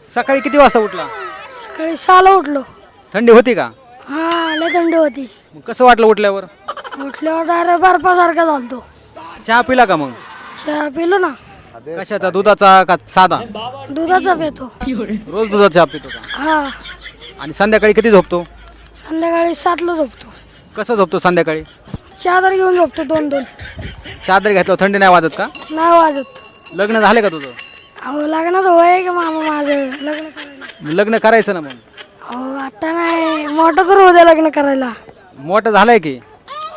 सकाळी किती वाजता उठला? सकाळी 6ला उठलो. थंडी होती का? हा लय थंडी होती. मग कसं वाटलं उठल्यावर? उठल्यावर डायरेक्ट बर्फासारखा झालतो. चहा पिला का मग? चहा पिलो ना. कशाचा, दुधाचा का साधा? दुधाचा पितो. रोज दुधाचा चहा पितो का? हा आणि संध्याकाळी किती झोपतो? संध्याकाळी 7ला झोपतो. कसं झोपतो संध्याकाळी? चादर घेऊन झोपतो 2-2. चादर घेतल्यावर थंडी नाही वाजत का? नाही वाजत. लग्न झाले का तुझं? अहो लग्नाचं वय आहे का मामा माझं लग्न करायला? लग्न करायचं ना मग. अहो आता नाही, मोठं तर होऊ दे लग्न करायला. मोठं झालंय की?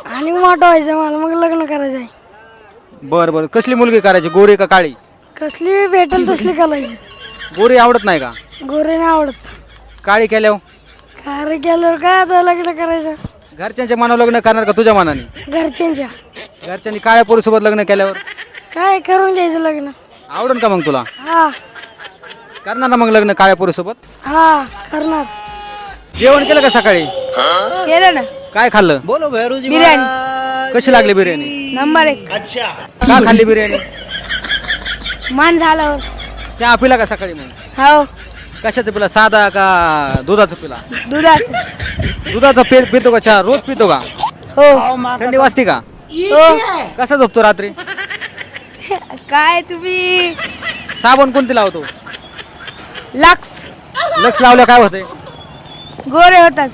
आणि मोठं व्हायचं मला, मग लग्न करायचं आहे. बरं बरं. कसली मुलगी करायची, गोरी का काळी? कसली भेटेल तसली करायची. गोरी आवडत नाही का? गोरे नाही आवडत. काळी केल्यावर? कार्य केल्यावर काय आता लग्न करायचं? घरच्यांच्या मनावर लग्न करणार का तुझ्या मनाने? घरच्यांच्या. घरच्यांनी काळ्या पोरीसोबत लग्न केल्यावर काय करून घ्यायचं लग्न? आवडन का मग तुला? हा करणार ना मग लग्न काळ्या पोरीसोबत? हा करणार. जेवण केलं का सकाळी? केलं ना. काय खाल्लं? बिर्याणी कशी लागली बिर्याणी? नंबर 1. का खाल्ली बिर्याणी? मान झाल्यावर. चहा पिला का सकाळी मग? हो कशाचं पिला, साधा का दुधाचं पिला? दुधाचं. दुधाचा पितो का चहा? रोज पितो का? हो थंडी वाजते का? हो. कसा झोपतो रात्री? काय तुम्ही साबण कोणती लावतो? लक्स. लक्ष लावल्या काय होतंय? गोरे होतात.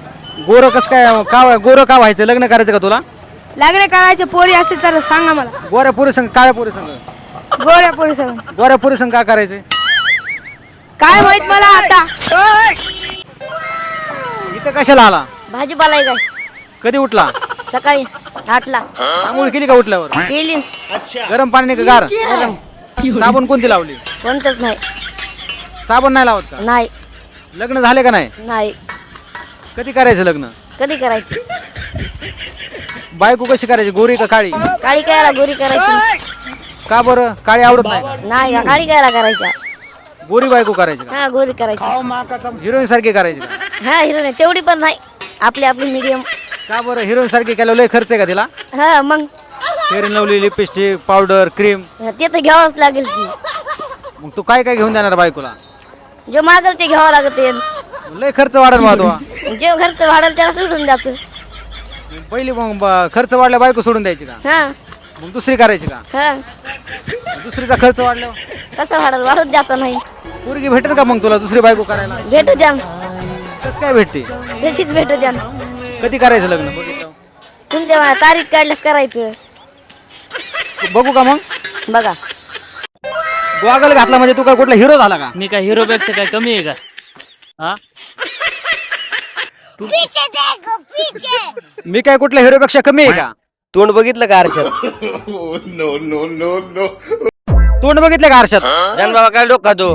गोरं कसं काय का गोरं का व्हायचं? लग्न करायचं का तुला? लग्न करायचे पोरी असेल तर सांगा मला. गोऱ्या पोरी संग काळ्या पोरी संग? गोऱ्या पोरी सगळं गोऱ्या पोरी संग का करायचंय? काय माहित मला आता. इथं कशाला आला? भाजीपाला आहे काय? कधी उठला? सकाळी 8ला. आंघोळ केली का उठल्यावर? केली. गरम पाणी का गार? गरम. साबण कोणती लावली? कोणतंच नाही. साबण नाही लावत का? नाही लग्न झाले का नाही? नाही. कधी करायचं लग्न? कधी करायची? बायको कशी करायची, गोरी का काळी? काळी कायला गोरी करायची? का बरं? काळी आवडत नाही का? नाही का काळी कायला करायच्या? गोरी बायको करायची का? हा गोरी करायची. हिरोईन सारखी करायची का? हा हिरो नाही तेवढी पण नाही, आपली आपली मीडियम. का बरं? हिरोईन सारखी केल्यावर लय खर्च आहे का तिला? हा मग fair lovely, lipstick, powder, cream. ते तर घ्यावंच लागेल की. मग तू काय काय घेऊन देणार बायकोला? जे मागल ते घ्यावं लागते. लय खर्च वाढेल बा तो. जे घरचं वाढेल त्याला सोडून द्यायचं. पहिली मग खर्च वाढल्या बायको सोडून द्यायची का? हा मग दुसरी करायची का? हा दुसरीचा खर्च वाढल्यावर कसं वाढेल? वाढूच द्यायचं नाही. पोरगी भेटेल का मग तुला दुसरी बायको करायला? भेटू द्या. कसं काय भेटते? तशीच भेटू द्या. कधी करायचं लग्न? बघितलं तुमच्या तारीख काढल्यास करायचं. बघू का मग? बघा गॉगल घातला म्हणजे तू काय कुठला हिरो झाला का? मी काय हिरो पेक्षा काय कमी आहे का? हा मी काय कुठल्या हिरो पेक्षा कमी आहे का? तोंड बघितलं का आरशात? तोंड बघितलं का आरशात? जान बाबा काय डोका तू?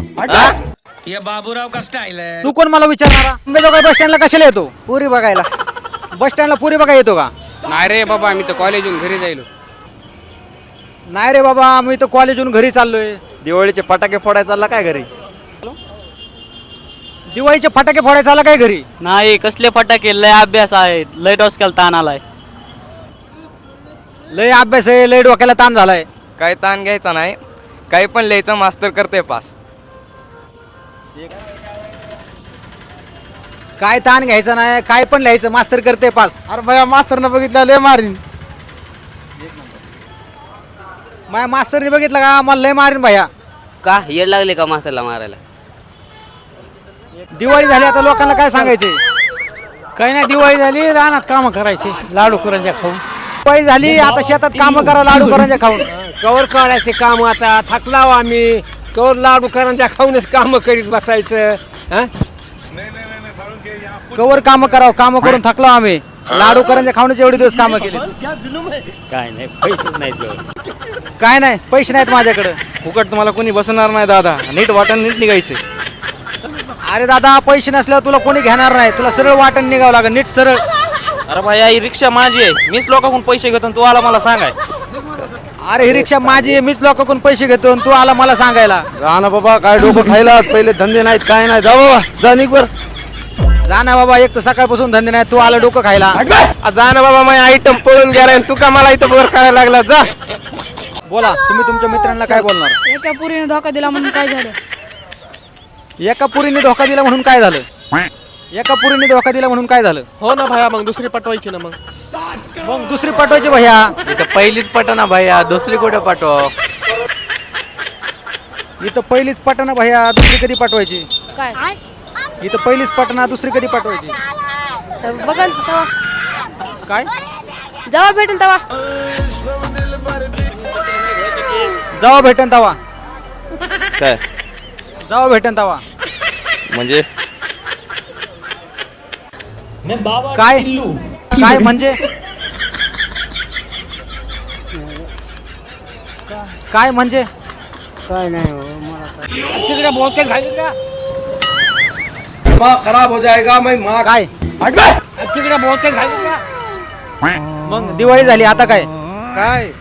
तू कोण मला विचारणारा? काय बस स्टँडला कशाला येतो? पुरी बघायला. बस स्टँडला पुरी बघा येतो का? नाही रे बाबा, मी तर कॉलेजहून घरी जाईल. नाही रे बाबा, मी तर कॉलेजहून घरी चाललोय. दिवाळीचे फटाके फोडायला चालला काय घरी? दिवाळीचे फटाके फोडायचा आला काय घरी? नाही, कसले फटाके, लय अभ्यास आहे, लय डोसक्याला ताण आलाय. लय अभ्यास आहे, लय डोक्याला ताण झालाय. काय ताण घ्यायचा नाही, काही पण लिहायचं, मास्तर करते पास. काय ताण घ्यायचं नाही, काय पण लिहायचं, मास्तर करते पास. अरे भया मास्तरनं बघितलं लय मारीन. माझ्या मास्तरने बघितलं का? मला लय मारीन भैया. का येड लागले का मास्तरला मारायला? दिवाळी झाली, आता लोकांना काय सांगायचे? काही नाही, दिवाळी झाली, रानात कामं करायची, लाडू करंज्या खाऊन. दिवाळी झाली, आता शेतात काम करा, लाडू करायचे खाऊन. कवर काढायचे काम, आता थकलाव आम्ही. कवर लाडू करंज्या खाऊनच कामं करीत बसायचं. हं? कवर काम करावं, काम करून थकलो आम्ही. लाडू करायचे खाऊनच एवढे दिवस काम केले. काय नाही, पैसेच नाही जवळ. काय नाही, पैसे नाहीत माझ्याकडे. फुकट तुम्हाला कोणी बसवणार नाही दादा. नीट वाटण नीट निघायचे. अरे दादा, पैसे नसल्यावर तुला कोणी घेणार नाही. तुला सरळ वाटण निघावं लागेल, नीट सरळ. अरे भाई ही रिक्षा माझी आहे, मीच लोकांकडून पैसे घेतो, तू आला मला सांगाय. अरे ही रिक्षा माझी आहे, मीच लोकांकडून पैसे घेतो आणि तू आला मला सांगायला. जा ना बाबा, काय डोकं खायलाच. पहिले धंदे नाहीत, काय नाही. जा बाबा, जा निघ बर. जा ना बाबा, एक तर सकाळपासून धंदे नाही, तू आला डोकं खायला. जा ना बाबा, माझा आयटम पळून गेला, तू का मला इथं वर करायला लागला? जा. बोला, तुम्ही तुमच्या मित्रांना काय बोलणार? एका पुरीने धोका दिला म्हणून काय झालं? एका पुरीने धोका दिला म्हणून काय झालं? एका पुरीने धोका दिला म्हणून काय झालं? हो ना भैया मग दुसरी पटवायची ना मग. मग दुसरी पाठवायची भैया. इथं पहिलीच पटना भैया, दुसरी कुठे पाठव? इथं पहिलीच पटना भैया, दुसरी कधी पाठवायची? काय इथं पहिलीच पटना, दुसरी कधी पाठवायची? बघा तेव्हा काय जेव्हा भेटेल तेव्हा जावा भेटन तवा, काय जावा भेटन तवा. म्हणजे काय काय म्हणजे काय म्हणजे तिकडे बोलते खराब हो जाएगा मैं माँ काय तिकडे बोलते मग दिवाळी झाली आता काय? काय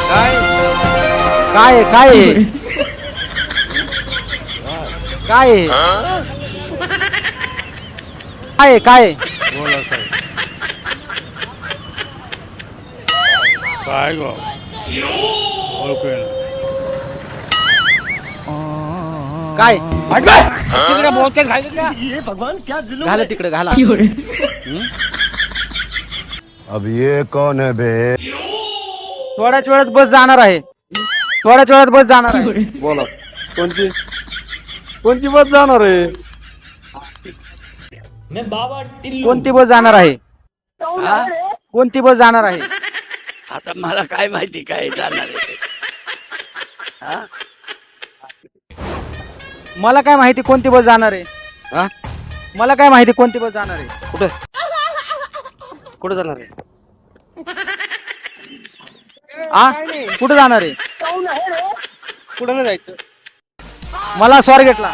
काय काय काय काय काय काय तिकडे बोलते घाला तिकडे घाला. अब ये कौन है बे? थोड्याच वेळात बस जाणार आहे, थोड्याच वेळात बस जाणार आहे. बोला कोणची कोणची बस जाणार आहे? कोणती बस जाणार आहे? कोणती बस जाणार आहे? आता मला काय माहिती काय जाणार आहे. मला काय माहिती कोणती बस जाणार आहे? हा? मला काय माहिती कोणती बस जाणार आहे? कुठे कुठे जाणार आहे? आ कुठे जाणार आहे? कुठं नाही जायचं? मला स्वारगेटला.